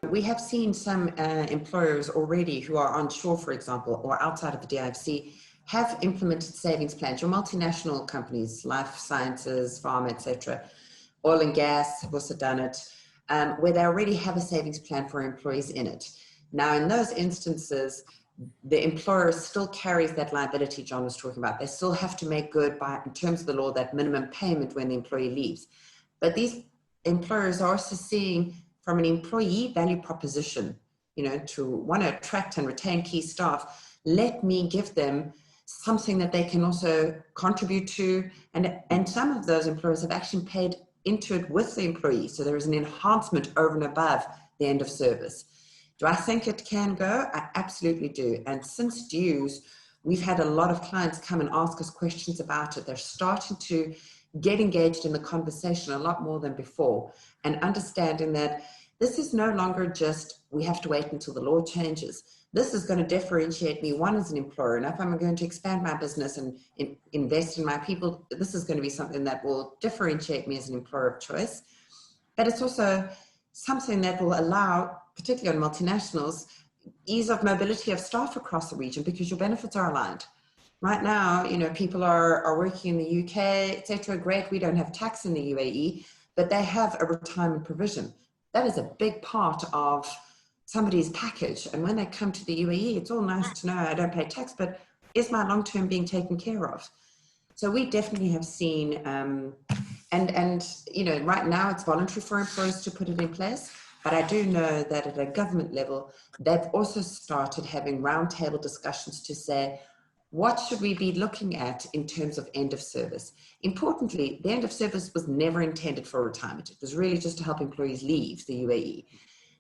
We have seen some employers already who are onshore, for example, or outside of the DIFC, have implemented savings plans. Your multinational companies, life sciences, pharma, etc., oil and gas have also done it, where they already have a savings plan for employees in it. Now, in those instances, the employer still carries that liability John was talking about. They still have to make good by, in terms of the law, that minimum payment when the employee leaves. But these employers are also seeing from an employee value proposition, to want to attract and retain key staff, let me give them something that they can also contribute to. And some of those employers have actually paid into it with the employee. So there is an enhancement over and above the end of service. Do I think it can go? I absolutely do. And since dues, we've had a lot of clients come and ask us questions about it. They're starting to get engaged in the conversation a lot more than before, and understanding that this is no longer just, we have to wait until the law changes. This is going to differentiate me, one, as an employer. And if I'm going to expand my business and invest in my people, this is going to be something that will differentiate me as an employer of choice. But it's also something that will allow, particularly on multinationals, ease of mobility of staff across the region, because your benefits are aligned. Right now, people are working in the UK, etc. Great, we don't have tax in the UAE, but they have a retirement provision. That is a big part of somebody's package. And when they come to the UAE, it's all nice to know I don't pay tax, but is my long-term being taken care of? So we definitely have seen, right now it's voluntary for employers to put it in place. But I do know that at a government level, they've also started having roundtable discussions to say, what should we be looking at in terms of end of service? Importantly, the end of service was never intended for retirement. It was really just to help employees leave the UAE.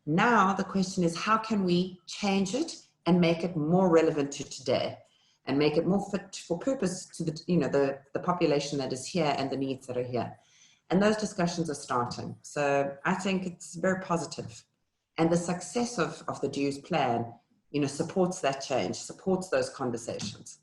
Now the question is, how can we change it and make it more relevant to today, and make it more fit for purpose to the population that is here and the needs that are here? And those discussions are starting. So I think it's very positive. And the success of the dues plan, supports that change, supports those conversations.